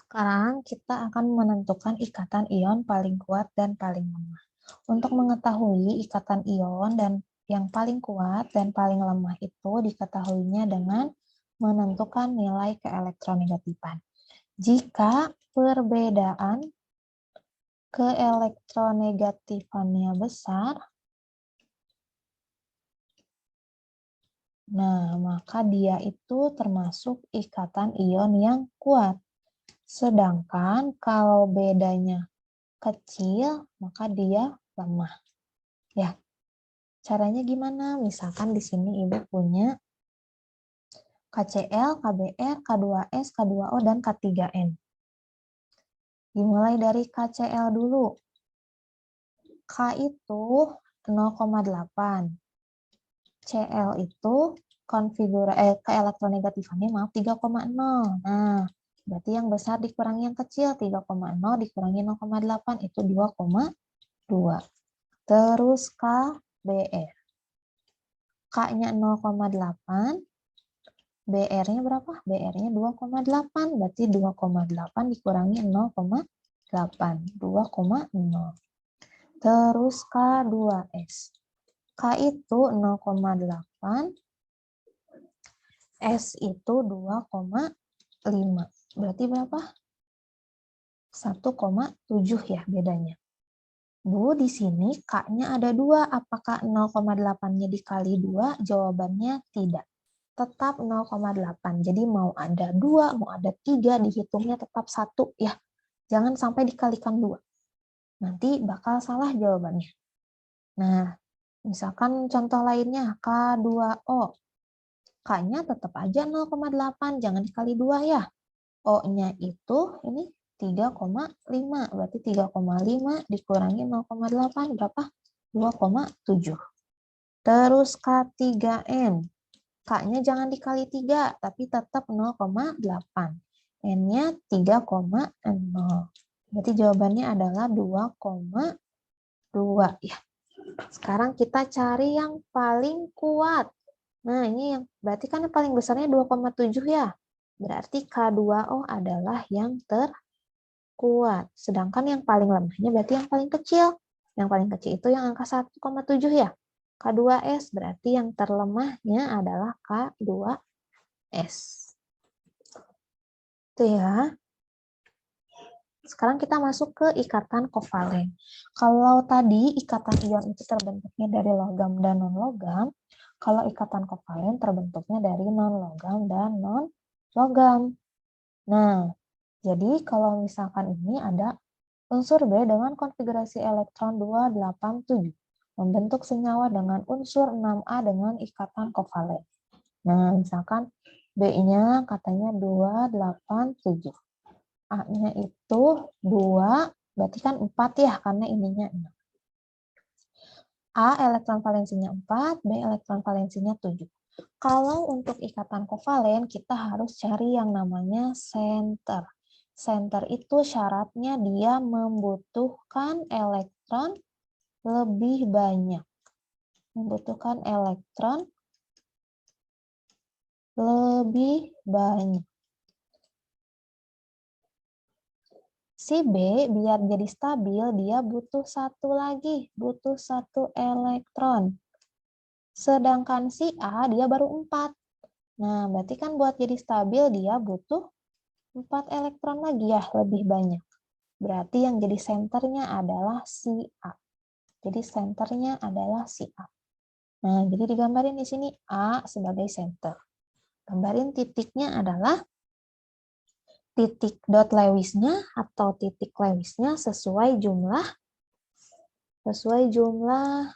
Sekarang kita akan menentukan ikatan ion paling kuat dan paling lemah. Untuk mengetahui ikatan ion dan yang paling kuat dan paling lemah itu diketahuinya dengan menentukan nilai keelektronegatifan. Jika perbedaan keelektronegatifannya besar, maka dia itu termasuk ikatan ion yang kuat. Sedangkan kalau bedanya kecil, maka dia lemah. Ya, caranya gimana? Misalkan di sini Ibu punya KCl, KBr, K2S, K2O, dan K3N. Dimulai dari KCl dulu. K itu 0,8. Cl itu keelektronegatifannya 3,0. Nah, berarti yang besar dikurangi yang kecil, 3,0 dikurangi 0,8 itu 2,2. Terus KBr. K-nya 0,8, BR-nya berapa? BR-nya 2,8, berarti 2,8 dikurangi 0,8, 2,0. Terus K2S. K itu 0,8, S itu 2,5. Berarti berapa? 1,7 ya bedanya. Bu, di sini K-nya ada 2. Apakah 0,8-nya dikali 2? Jawabannya tidak. Tetap 0,8. Jadi mau ada 2, mau ada 3, dihitungnya tetap 1 ya. Jangan sampai dikalikan 2. Nanti bakal salah jawabannya. Nah, misalkan contoh lainnya K2O. K-nya tetap aja 0,8, jangan dikali 2 ya. O-nya itu ini 3,5. Berarti 3,5 dikurangi 0,8 berapa? 2,7. Terus K3N. K-nya jangan dikali 3, tapi tetap 0,8. N-nya 3,0. Berarti jawabannya adalah 2,2 ya. Sekarang kita cari yang paling kuat. Nah, ini yang berarti kan yang paling besarnya 2,7 ya. Berarti K2O adalah yang terkuat. Sedangkan yang paling lemahnya berarti yang paling kecil. Yang paling kecil itu yang angka 1,7 ya. K2S berarti yang terlemahnya adalah K2S. Itu ya. Sekarang kita masuk ke ikatan kovalen. Kalau tadi ikatan ion itu terbentuknya dari logam dan non-logam, kalau ikatan kovalen terbentuknya dari non-logam dan non-logam. Nah, jadi kalau misalkan ini ada unsur B dengan konfigurasi elektron 287, membentuk senyawa dengan unsur 6A dengan ikatan kovalen. Nah, misalkan B-nya katanya 287. A-nya itu 2, berarti kan 4 ya, karena ininya 6. A elektron valensinya 4, B elektron valensinya 7. Kalau untuk ikatan kovalen, kita harus cari yang namanya center. Center itu syaratnya dia membutuhkan elektron lebih banyak. Membutuhkan elektron lebih banyak. Si B biar jadi stabil, dia butuh satu lagi, butuh 1 elektron. Sedangkan si A, dia baru 4. Nah, berarti kan buat jadi stabil, dia butuh 4 elektron lagi ya, lebih banyak. Berarti yang jadi senternya adalah si A. Jadi senternya adalah si A. Nah, jadi digambarin di sini A sebagai center. Gambarin titiknya adalah titik dot Lewisnya atau titik Lewisnya sesuai jumlah sesuai jumlah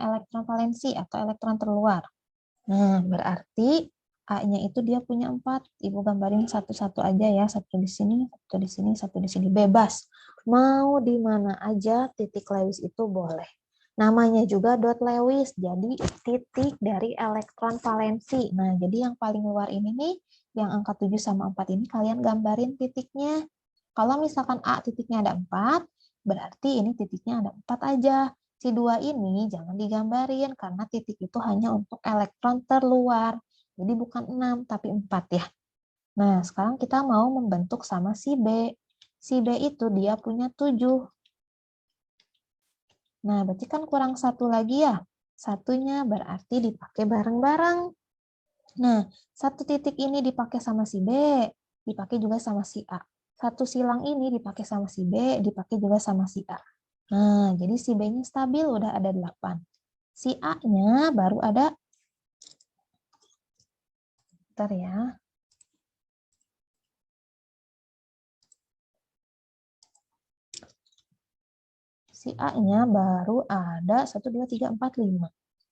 elektron valensi atau elektron terluar. Nah, berarti A-nya itu dia punya 4. Ibu gambarin satu-satu aja ya, satu di sini, satu di sini, satu di sini, bebas. Mau di mana aja titik Lewis itu boleh. Namanya juga dot Lewis, jadi titik dari elektron valensi. Nah, jadi yang paling luar ini nih, yang angka 7 sama 4 ini kalian gambarin titiknya. Kalau misalkan A titiknya ada 4, berarti ini titiknya ada 4 aja. Si 2 ini jangan digambarin, karena titik itu hanya untuk elektron terluar. Jadi bukan 6, tapi 4 ya. Nah, sekarang kita mau membentuk sama si B. Si B itu dia punya 7. Nah, berarti kan kurang 1 lagi ya. Satunya berarti dipakai bareng-bareng. Nah, satu titik ini dipakai sama si B, dipakai juga sama si A. Satu silang ini dipakai sama si B, dipakai juga sama si A. Nah, jadi si B-nya stabil, udah ada 8. Si A-nya baru ada, bentar ya. Si A-nya baru ada 1, 2, 3, 4, 5.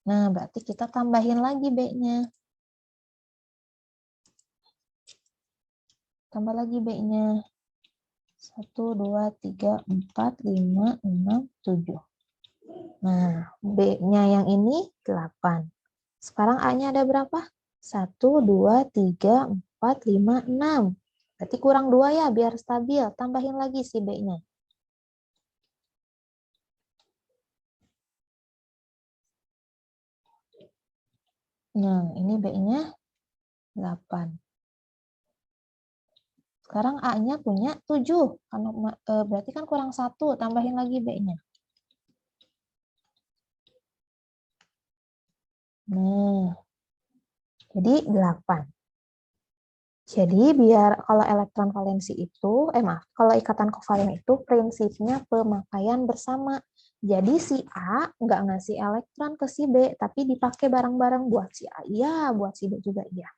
Nah, berarti kita tambahin lagi B-nya. Tambah lagi B-nya. 1, 2, 3, 4, 5, 6, 7. Nah, B-nya yang ini 8. Sekarang A-nya ada berapa? 1, 2, 3, 4, 5, 6. Berarti kurang 2 ya, biar stabil. Tambahin lagi si B-nya. Nah, ini B-nya 8. Sekarang A-nya punya 7. Berarti kan kurang 1. Tambahin lagi B-nya. Nah, jadi 8. Jadi biar kalau elektron valensi itu, kalau ikatan kovalen itu prinsipnya pemakaian bersama. Jadi si A nggak ngasih elektron ke si B, tapi dipakai bareng-bareng buat si A iya, buat si B juga iya.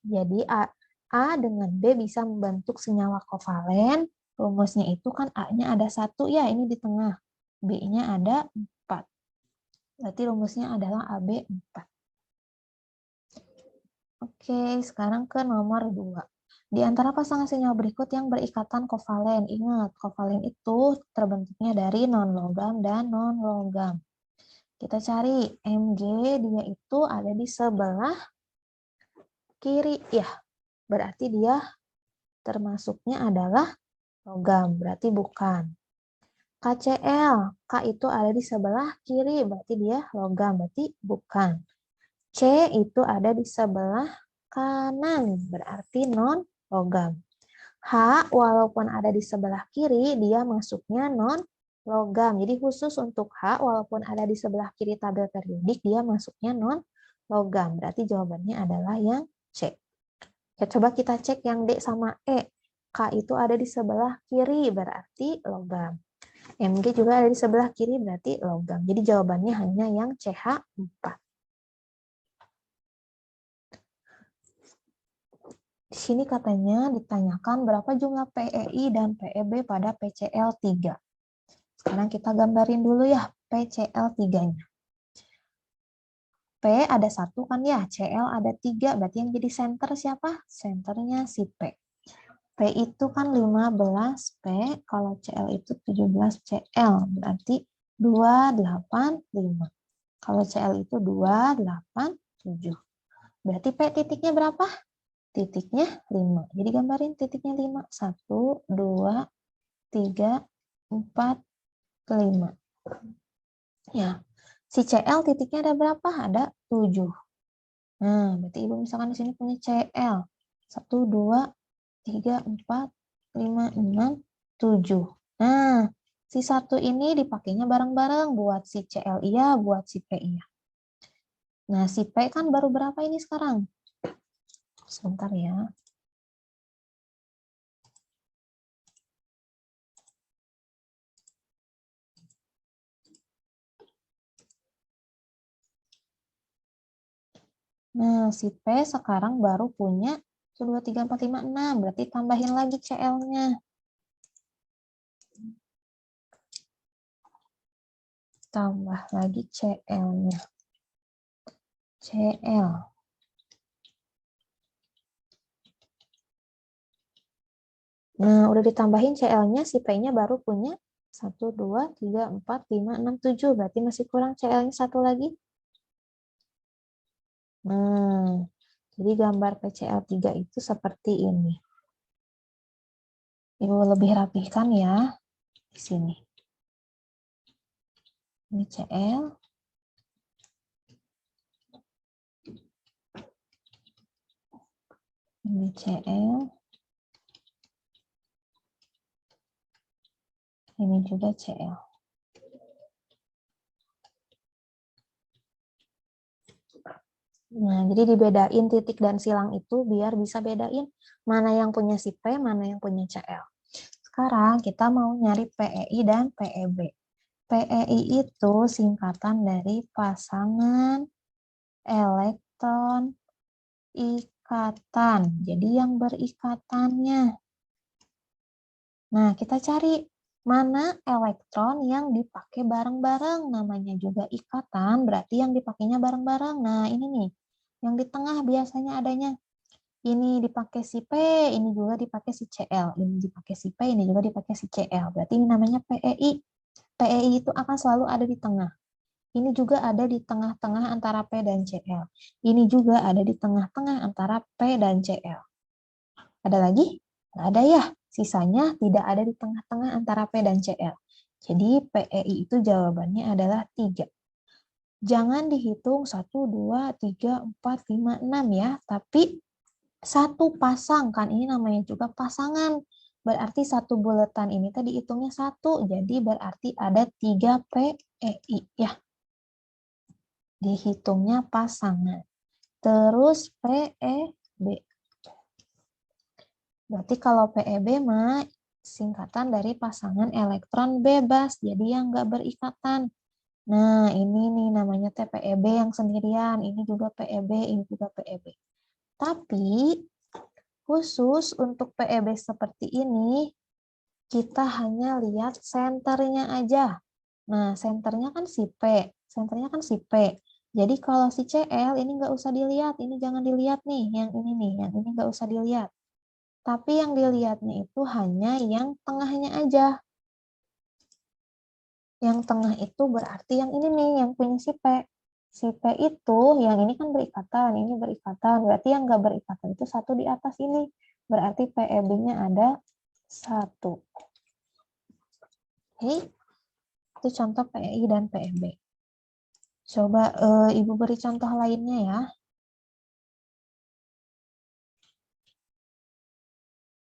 Jadi A dengan B bisa membentuk senyawa kovalen. Rumusnya itu kan A-nya ada 1 ya, ini di tengah. B-nya ada 4. Berarti rumusnya adalah AB 4. Oke, sekarang ke nomor 2. Di antara pasangan senyawa berikut yang berikatan kovalen. Ingat, kovalen itu terbentuknya dari non-logam dan non-logam. Kita cari Mg, dia itu ada di sebelah kiri. Ya, berarti dia termasuknya adalah logam, berarti bukan. KCl, K itu ada di sebelah kiri, berarti dia logam, berarti bukan. C itu ada di sebelah kanan, berarti non-logam. H, walaupun ada di sebelah kiri, dia masuknya non-logam. Jadi khusus untuk H, walaupun ada di sebelah kiri tabel periodik, dia masuknya non-logam. Berarti jawabannya adalah yang C. Ya, coba kita cek yang D sama E. K itu ada di sebelah kiri, berarti logam. Mg juga ada di sebelah kiri, berarti logam. Jadi jawabannya hanya yang CH4. Di sini katanya ditanyakan berapa jumlah PEI dan PEB pada PCl3. Sekarang kita gambarin dulu ya PCl3-nya. P ada 1 kan ya, Cl ada 3, berarti yang jadi center siapa? Centernya si P. P itu kan 15 P, kalau Cl itu 17 Cl, berarti 285. Kalau Cl itu 287. Berarti P titiknya berapa? Titiknya 5. Jadi gambarin titiknya 5. 1, 2, 3, 4, 5. Ya. Si Cl titiknya ada berapa? Ada 7. Nah, berarti Ibu misalkan di sini punya Cl. 1, 2, 3, 4, 5, 6, 7. Nah, si 1 ini dipakainya bareng-bareng buat si Cl iya, buat si P iya. Nah, si P kan baru berapa ini sekarang? Sebentar ya. Nah, si P sekarang baru punya 1, 2, 3, 4, 5, 6. Berarti tambahin lagi Cl-nya. Tambah lagi Cl-nya. Cl. Nah, udah ditambahin Cl-nya, si P-nya baru punya 1, 2, 3, 4, 5, 6, 7. Berarti masih kurang Cl-nya 1 lagi. Nah, jadi gambar PCl3 itu seperti ini. Ibu lebih rapihkan ya di sini. Ini Cl. Ini Cl. Ini juga Cl. Nah, jadi dibedain titik dan silang itu biar bisa bedain mana yang punya si P, mana yang punya Cl. Sekarang kita mau nyari PEI dan PEB. PEI itu singkatan dari pasangan elektron ikatan. Jadi yang berikatannya. Nah, kita cari mana elektron yang dipakai bareng-bareng. Namanya juga ikatan, berarti yang dipakainya bareng-bareng. Nah, ini nih. Yang di tengah biasanya adanya. Ini dipakai si P, ini juga dipakai si Cl. Ini dipakai si P, ini juga dipakai si Cl. Berarti ini namanya PEI. PEI itu akan selalu ada di tengah. Ini juga ada di tengah-tengah antara P dan Cl. Ini juga ada di tengah-tengah antara P dan Cl. Ada lagi? Nggak ada ya. Sisanya tidak ada di tengah-tengah antara P dan Cl. Jadi PEI itu jawabannya adalah 3. Jangan dihitung 1, 2, 3, 4, 5, 6 ya. Tapi satu pasang, kan ini namanya juga pasangan. Berarti satu buletan ini tadi hitungnya 1. Jadi berarti ada 3 PEI ya. Dihitungnya pasangan. Terus PEB. Berarti kalau PEB mah singkatan dari pasangan elektron bebas, jadi yang nggak berikatan. Nah, ini nih namanya PEB yang sendirian, ini juga PEB, ini juga PEB. Tapi khusus untuk PEB seperti ini, kita hanya lihat senternya aja. Nah, senternya kan si P, senternya kan si P. Jadi kalau si Cl ini nggak usah dilihat, ini jangan dilihat nih, yang ini nih, yang ini nggak usah dilihat. Tapi yang dilihatnya itu hanya yang tengahnya aja. Yang tengah itu berarti yang ini nih, yang punya si P. Si P itu, yang ini kan berikatan, ini berikatan. Berarti yang nggak berikatan itu 1 di atas ini. Berarti PEB-nya ada 1. Oke, itu contoh PEI dan PEB. Coba Ibu beri contoh lainnya ya.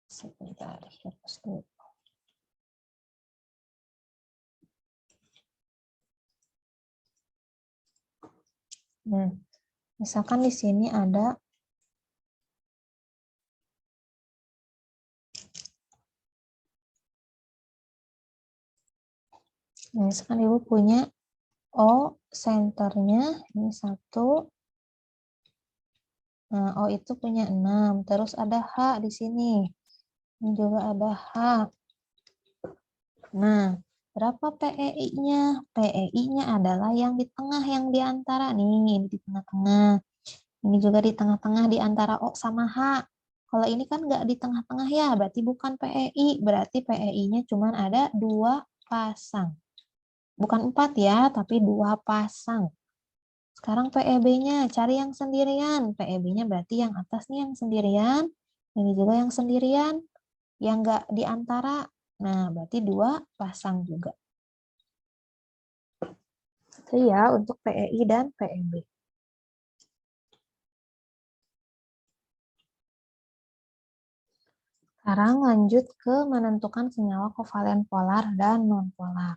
Sebentar, fokus dulu. Nah, misalkan di sini ada misalkan Ibu punya O senternya ini 1. Nah, O itu punya 6. Terus ada H di sini. Ini juga ada H. Nah, berapa PEI-nya? PEI-nya adalah yang di tengah, yang di antara. Nih, ini di tengah-tengah. Ini juga di tengah-tengah di antara O sama H. Kalau ini kan nggak di tengah-tengah ya, berarti bukan PEI. Berarti PEI-nya cuma ada 2 pasang. Bukan 4 ya, tapi 2 pasang. Sekarang PEB-nya, cari yang sendirian. PEB-nya berarti yang atas nih yang sendirian. Ini juga yang sendirian. Yang nggak di antara. Nah, berarti 2 pasang juga. Itu ya untuk PEI dan PEB. Sekarang lanjut ke menentukan senyawa kovalen polar dan nonpolar.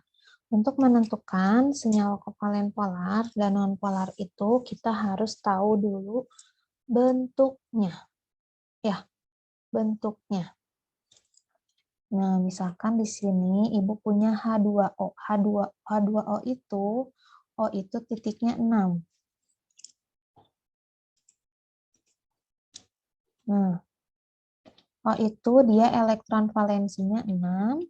Untuk menentukan senyawa kovalen polar dan nonpolar itu kita harus tahu dulu bentuknya. Ya, bentuknya. Nah, misalkan di sini Ibu punya H2O. H2O itu titiknya 6. Nah, O itu dia elektron valensinya 6.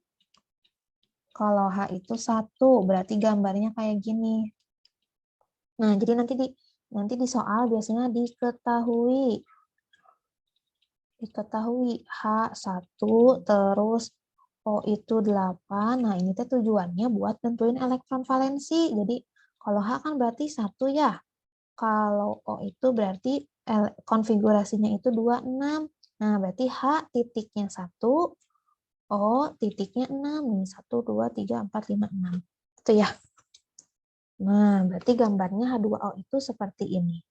Kalau H itu 1, berarti gambarnya kayak gini. Nah, jadi nanti di soal biasanya diketahui H1 terus O itu 8. Nah, ini tuh tujuannya buat tentuin elektron valensi. Jadi, kalau H kan berarti 1 ya. Kalau O itu berarti konfigurasinya itu 26. Nah, berarti H titiknya 1, O titiknya 6. Nih, 1, 2, 3, 4, 5, 6. Itu ya. Nah, berarti gambarnya H2O itu seperti ini.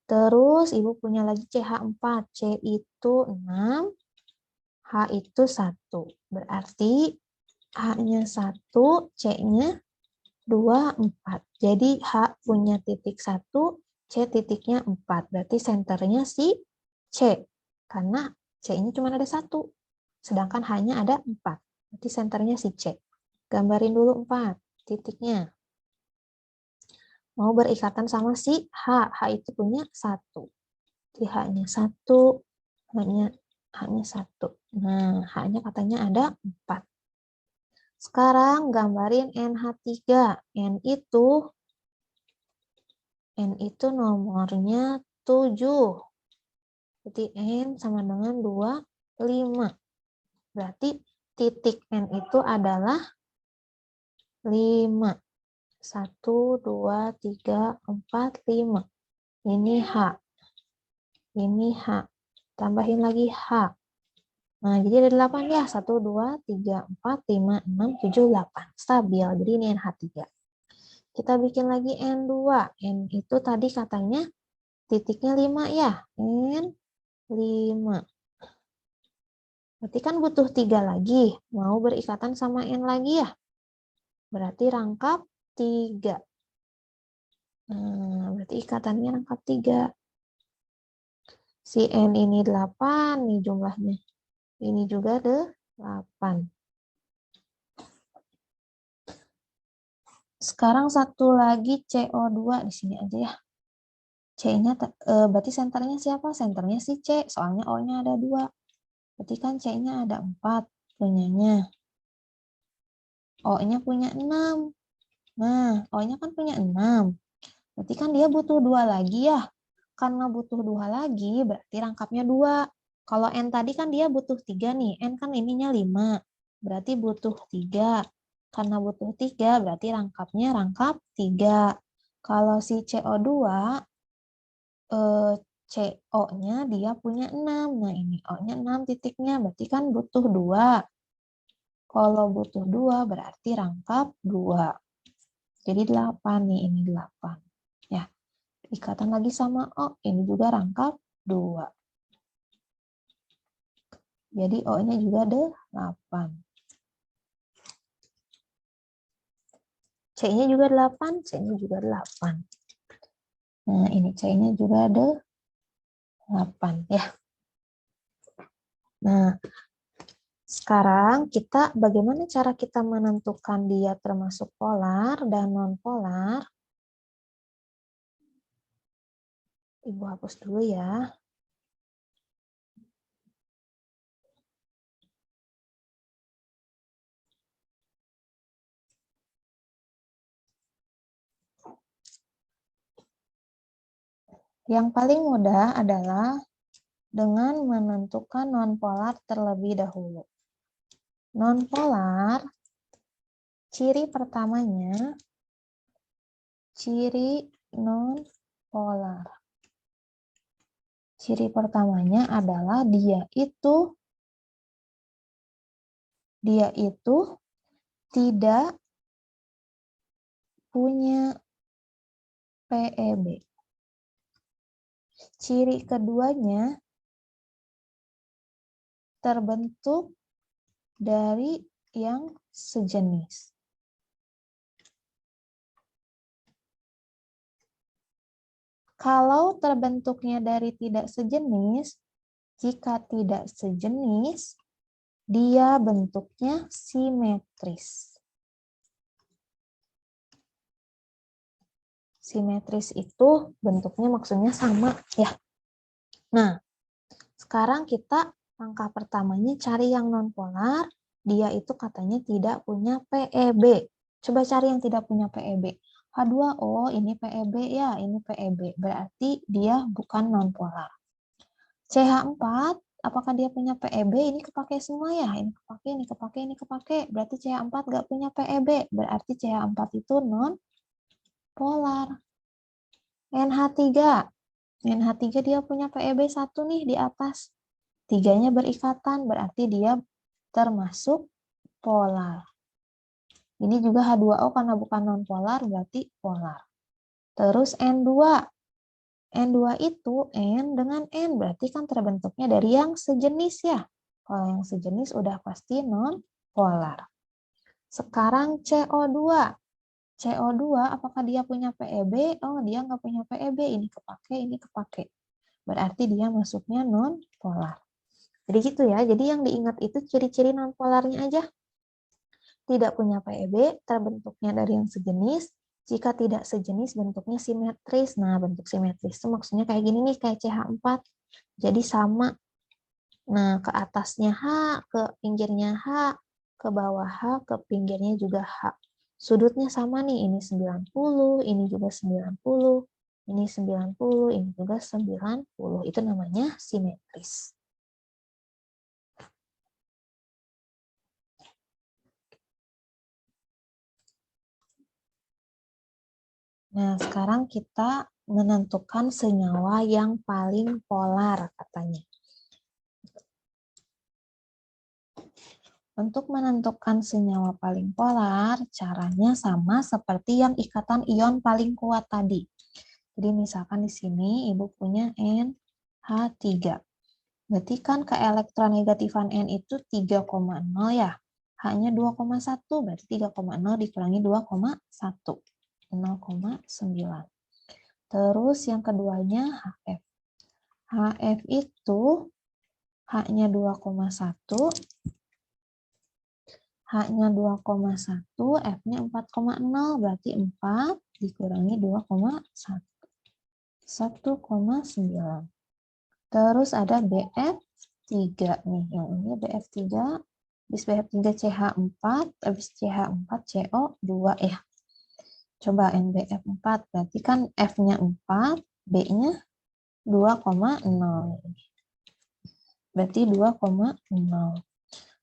Terus Ibu punya lagi CH4. C itu 6, H itu 1. Berarti H-nya 1, C-nya 2, 4. Jadi H punya titik 1, C titiknya 4. Berarti senternya si C. Karena C-nya cuma ada 1. Sedangkan H-nya ada 4. Berarti senternya si C. Gambarin dulu 4 titiknya. Mau berikatan sama si H. H itu punya 1. Jadi H-nya 1, H-nya 1. Nah, H-nya katanya ada 4. Sekarang gambarin NH3. N itu nomornya 7. Berarti N sama dengan 25. Berarti titik N itu adalah 5. 1, 2, 3, 4, 5. Ini H. Ini H. Tambahin lagi H. Nah, jadi ada 8 ya. 1, 2, 3, 4, 5, 6, 7, 8. Stabil. Jadi ini NH3. Kita bikin lagi N2. N itu tadi katanya titiknya 5 ya. N 5. Berarti kan butuh 3 lagi. Mau berikatan sama N lagi ya. Berarti rangkap 3. Nah, berarti ikatannya rangkap 3. Si N ini 8 nih jumlahnya. Ini juga 8. Sekarang satu lagi CO2 di sini aja ya. C-nya berarti senternya siapa? Senternya si C, soalnya O-nya ada 2. Berarti kan C-nya ada 4 punyanya. O-nya punya 6. Nah, O-nya kan punya 6. Berarti kan dia butuh 2 lagi ya. Karena butuh 2 lagi, berarti rangkapnya 2. Kalau N tadi kan dia butuh 3 nih. N kan ininya 5. Berarti butuh 3. Karena butuh 3, berarti rangkapnya rangkap 3. Kalau si CO2, CO-nya dia punya 6. Nah, ini O-nya 6 titiknya. Berarti kan butuh 2. Kalau butuh 2, berarti rangkap 2. Jadi 8 nih, ini 8. Ya. Ikatan lagi sama O, ini juga rangkap 2. Jadi O-nya juga 8. C-nya juga 8, C-nya juga 8. Nah, ini C-nya juga 8 ya. Nah, sekarang bagaimana cara kita menentukan dia termasuk polar dan non-polar? Ibu hapus dulu ya. Yang paling mudah adalah dengan menentukan non-polar terlebih dahulu. Non-polar, ciri pertamanya, ciri non-polar. Ciri pertamanya adalah dia itu tidak punya PEB. Ciri keduanya terbentuk dari yang sejenis. Kalau terbentuknya dari tidak sejenis, jika tidak sejenis, dia bentuknya simetris. Simetris itu bentuknya maksudnya sama ya. Nah, sekarang kita langkah pertamanya cari yang nonpolar, dia itu katanya tidak punya PEB. Coba cari yang tidak punya PEB. H2O ini PEB ya, ini PEB. Berarti dia bukan nonpolar. CH4, apakah dia punya PEB? Ini kepake semua ya, ini kepake, ini kepake, ini kepake. Berarti CH4 nggak punya PEB. Berarti CH4 itu non-polar. NH3. NH3 dia punya PEB 1 nih di atas. 3-nya berikatan, berarti dia termasuk polar. Ini juga H2O karena bukan non-polar, berarti polar. Terus N2. N2 itu N dengan N, berarti kan terbentuknya dari yang sejenis ya. Kalau yang sejenis udah pasti non-polar. Sekarang CO2. CO2 apakah dia punya PEB? Oh, dia nggak punya PEB. Ini kepake, ini kepake. Berarti dia masuknya non-polar. Jadi gitu ya. Jadi yang diingat itu ciri-ciri non-polarnya aja. Tidak punya PEB, terbentuknya dari yang sejenis. Jika tidak sejenis, bentuknya simetris. Nah, bentuk simetris itu maksudnya kayak gini nih, kayak CH4. Jadi sama. Nah, ke atasnya H, ke pinggirnya H, ke bawah H, ke pinggirnya juga H. Sudutnya sama nih, ini 90, ini juga 90, ini 90, ini juga 90. Itu namanya simetris. Nah, sekarang kita menentukan senyawa yang paling polar, katanya. Untuk menentukan senyawa paling polar, caranya sama seperti yang ikatan ion paling kuat tadi. Jadi misalkan di sini Ibu punya NH3. Berarti kan keelektronegatifan N itu 3,0 ya. H-nya 2,1, berarti 3,0 dikurangi 2,1. 0,9. Terus yang keduanya HF. HF itu H-nya 2,1, H-nya 2,1, F-nya 4,0, berarti 4 dikurangi 2,1. 1,9. Terus ada BF3 nih, yang ini BF3, habis BF3 CH4, habis CH4 CO2 ya. Coba NBF4, berarti kan F-nya 4, B-nya 2,0. Berarti 2,0.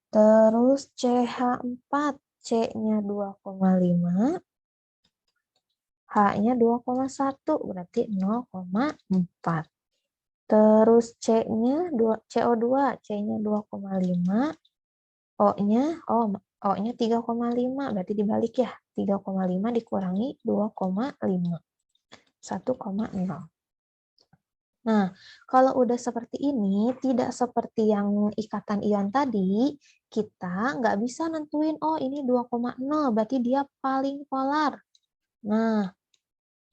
Terus CH4, C-nya 2,5, H-nya 2,1, berarti 0,4. Terus C-nya CO2, C-nya 2,5, O-nya 3,5, berarti dibalik ya. 3,5 dikurangi 2,5. 1,0. Nah, kalau udah seperti ini, tidak seperti yang ikatan ion tadi, kita nggak bisa nentuin, oh ini 2,0, berarti dia paling polar. Nah,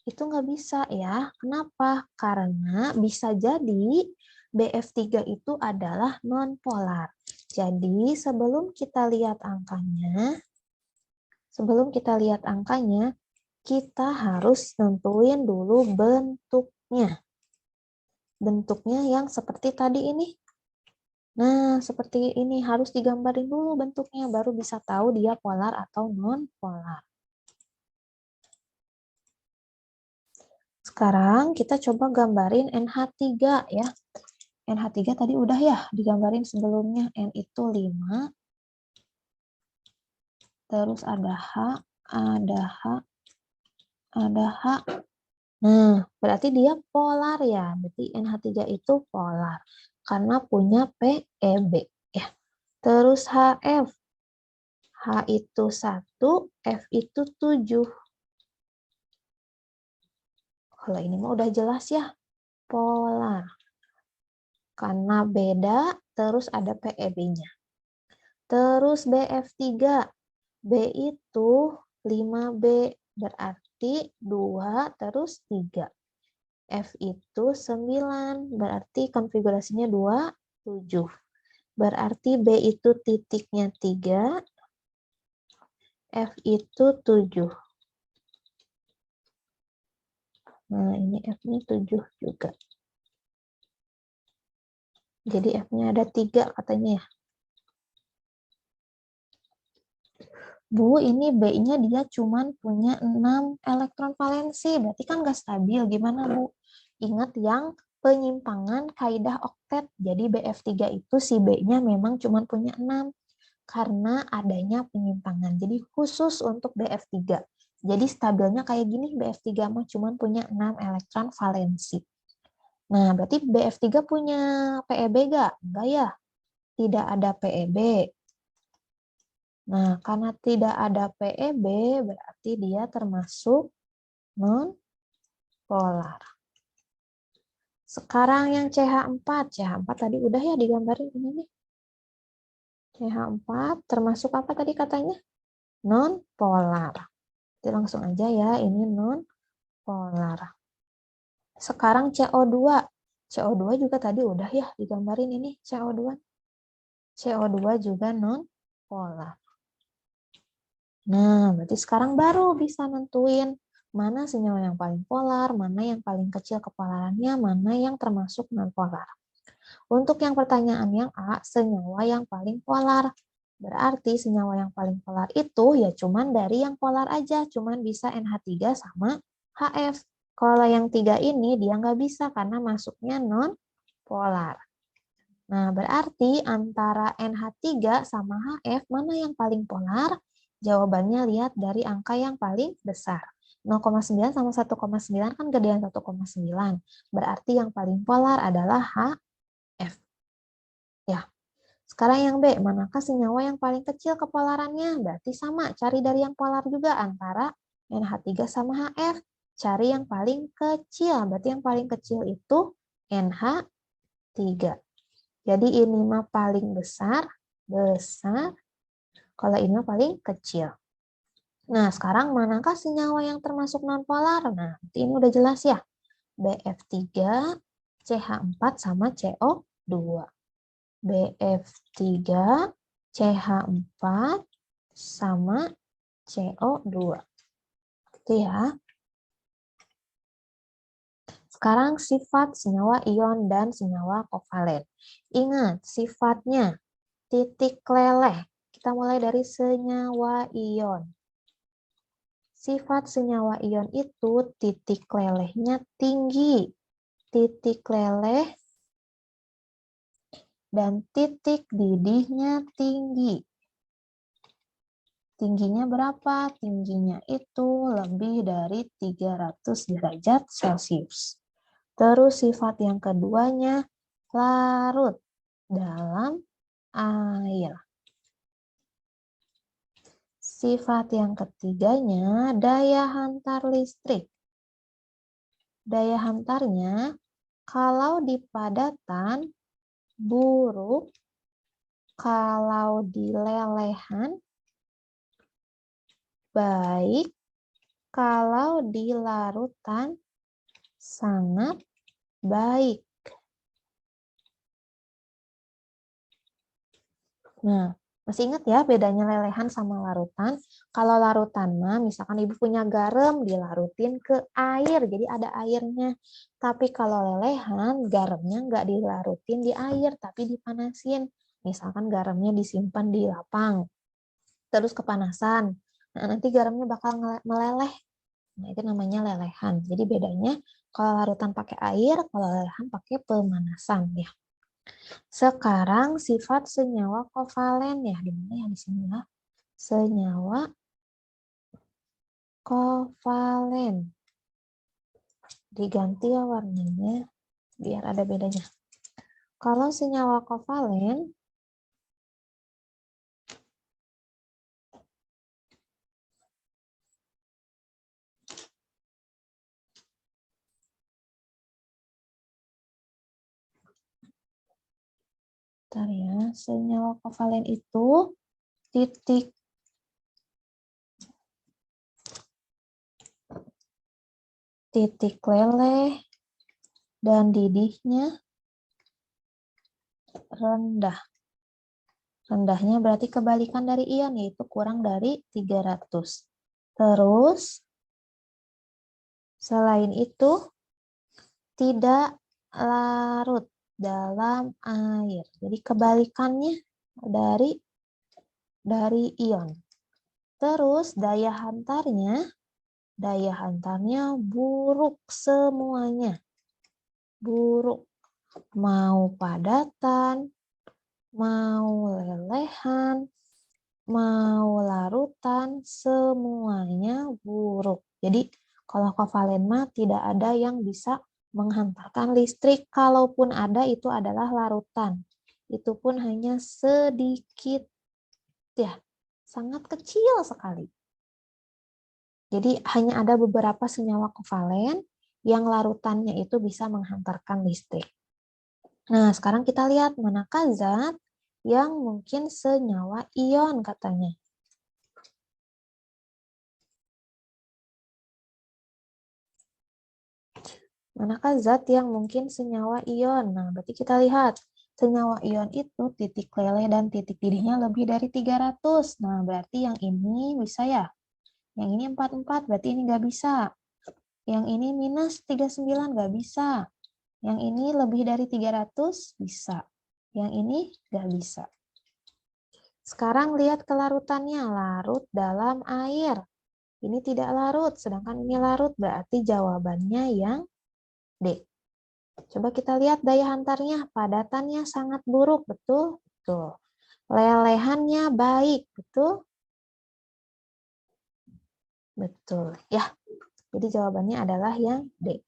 itu nggak bisa ya. Kenapa? Karena bisa jadi BF3 itu adalah non-polar. Jadi sebelum kita lihat angkanya, kita harus nentuin dulu bentuknya. Bentuknya yang seperti tadi ini. Nah, seperti ini harus digambarin dulu bentuknya, baru bisa tahu dia polar atau non-polar. Sekarang kita coba gambarin NH3 ya. NH3 tadi udah ya digambarin sebelumnya. N itu 5. Terus ada H, ada H, ada H. Nah, berarti dia polar ya. Berarti NH3 itu polar. Karena punya PEB. Ya. Terus HF. H itu 1, F itu 7. Kalau ini mah udah jelas ya. Polar. Karena beda, terus ada PEB-nya. Terus BF3. B itu 5B. Berarti 2 terus 3. F itu 9, berarti konfigurasinya 2, 7. Berarti B itu titiknya 3, F itu 7. Nah, ini F-nya 7 juga. Jadi F-nya ada 3 katanya ya. Bu, ini B-nya dia cuman punya 6 elektron valensi, berarti kan nggak stabil. Gimana, Bu? Ingat yang penyimpangan kaidah oktet. Jadi BF3 itu si B-nya memang cuman punya 6 karena adanya penyimpangan. Jadi khusus untuk BF3. Jadi stabilnya kayak gini, BF3 mah cuman punya 6 elektron valensi. Nah, berarti BF3 punya PEB nggak? Enggak ya? Tidak ada PEB. Nah, karena tidak ada PEB, berarti dia termasuk non-polar. Sekarang yang CH4. CH4 tadi udah ya digambarin ini nih. CH4 termasuk apa tadi katanya? Non-polar. Jadi langsung aja ya, ini non-polar. Sekarang CO2. CO2 juga tadi udah ya digambarin ini CO2. CO2 juga non-polar. Nah, berarti sekarang baru bisa nentuin mana senyawa yang paling polar, mana yang paling kecil kepolarannya, mana yang termasuk non-polar. Untuk yang pertanyaan yang A, senyawa yang paling polar. Berarti senyawa yang paling polar itu ya cuman dari yang polar aja, cuman bisa NH3 sama HF. Kalau yang 3 ini dia nggak bisa karena masuknya non-polar. Nah, berarti antara NH3 sama HF mana yang paling polar? Jawabannya lihat dari angka yang paling besar. 0,9 sama 1,9 kan gedean 1,9. Berarti yang paling polar adalah HF. Ya. Sekarang yang B, manakah senyawa yang paling kecil kepolarannya? Berarti sama, cari dari yang polar juga antara NH3 sama HF. Cari yang paling kecil, berarti yang paling kecil itu NH3. Jadi ini mah paling besar, besar. Kalau ini mah paling kecil. Nah, sekarang manakah senyawa yang termasuk nonpolar? Nah, ini udah jelas ya. BF3, CH4 sama CO2. BF3, CH4 sama CO2. Gitu ya. Sekarang sifat senyawa ion dan senyawa kovalen. Ingat, sifatnya titik leleh. Kita mulai dari senyawa ion. Sifat senyawa ion itu titik lelehnya tinggi. Titik leleh dan titik didihnya tinggi. Tingginya berapa? Tingginya itu lebih dari 300 derajat Celcius. Terus sifat yang keduanya larut dalam air. Sifat yang ketiganya daya hantar listrik. Daya hantarnya kalau di padatan buruk, kalau di lelehan baik, kalau di larutan sangat baik. Nah, masih ingat ya bedanya lelehan sama larutan? Kalau larutan mah, misalkan ibu punya garam, dilarutin ke air, jadi ada airnya. Tapi kalau lelehan, garamnya nggak dilarutin di air, tapi dipanasin. Misalkan garamnya disimpan di lapang, terus kepanasan. Nah, nanti garamnya bakal meleleh. Nah, itu namanya lelehan. Jadi bedanya kalau larutan pakai air, kalau lelehan pakai pemanasan ya. Sekarang sifat senyawa kovalen ya, di mana ya di sini ya? Senyawa kovalen. Diganti ya warnanya biar ada bedanya. Kalau senyawa kovalen bentar ya, senyawa kovalen itu titik leleh dan didihnya rendah. Rendahnya berarti kebalikan dari ion, yaitu kurang dari 300. Terus, selain itu, tidak larut dalam air. Jadi kebalikannya dari ion. Terus daya hantarnya buruk semuanya. Buruk. Mau padatan, mau lelehan, mau larutan, semuanya buruk. Jadi kalau kovalen mah tidak ada yang bisa menghantarkan listrik, kalaupun ada itu adalah larutan. Itu pun hanya sedikit ya, sangat kecil sekali. Jadi hanya ada beberapa senyawa kovalen yang larutannya itu bisa menghantarkan listrik. Nah, sekarang kita lihat manakah zat yang mungkin senyawa ion katanya. Manakah zat yang mungkin senyawa ion? Nah, berarti kita lihat. Senyawa ion itu titik leleh dan titik didihnya lebih dari 300. Nah, berarti yang ini bisa ya? Yang ini 44, berarti ini nggak bisa. Yang ini minus 39, nggak bisa. Yang ini lebih dari 300, bisa. Yang ini nggak bisa. Sekarang lihat kelarutannya, larut dalam air. Ini tidak larut, sedangkan ini larut, berarti jawabannya yang D. Coba kita lihat daya hantarnya, padatannya sangat buruk, betul? Betul. Lelehannya baik, betul? Betul. Ya, jadi jawabannya adalah yang D.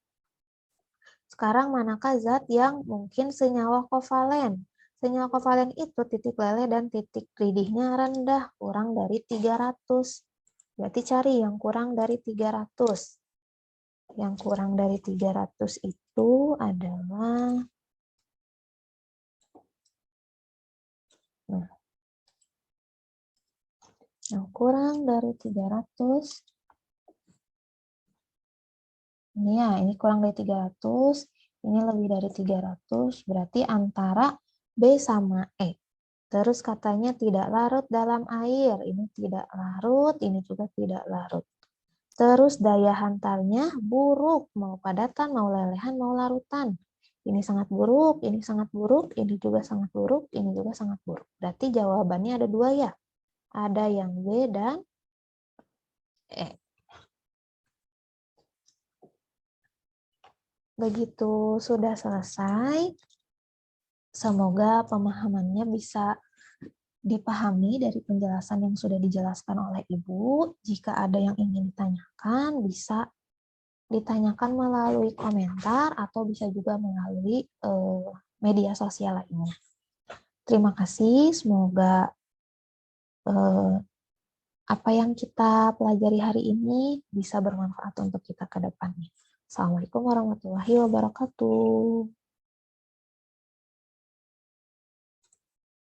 Sekarang manakah zat yang mungkin senyawa kovalen? Senyawa kovalen itu titik leleh dan titik lidihnya rendah, kurang dari 300. Berarti cari yang kurang dari 300. Yang kurang dari 300 itu adalah yang kurang dari 300. Ini ya, ini kurang dari 300, ini lebih dari 300, berarti antara B sama E. Terus katanya tidak larut dalam air, ini tidak larut, ini juga tidak larut. Terus daya hantarnya buruk, mau padatan, mau lelehan, mau larutan. Ini sangat buruk, ini sangat buruk, ini juga sangat buruk, ini juga sangat buruk. Berarti jawabannya ada dua ya. Ada yang B dan E. Begitu sudah selesai, semoga pemahamannya bisa dipahami dari penjelasan yang sudah dijelaskan oleh Ibu. Jika ada yang ingin ditanyakan, bisa ditanyakan melalui komentar atau bisa juga melalui media sosial lainnya. Terima kasih, semoga apa yang kita pelajari hari ini bisa bermanfaat untuk kita ke depannya. Assalamualaikum warahmatullahi wabarakatuh.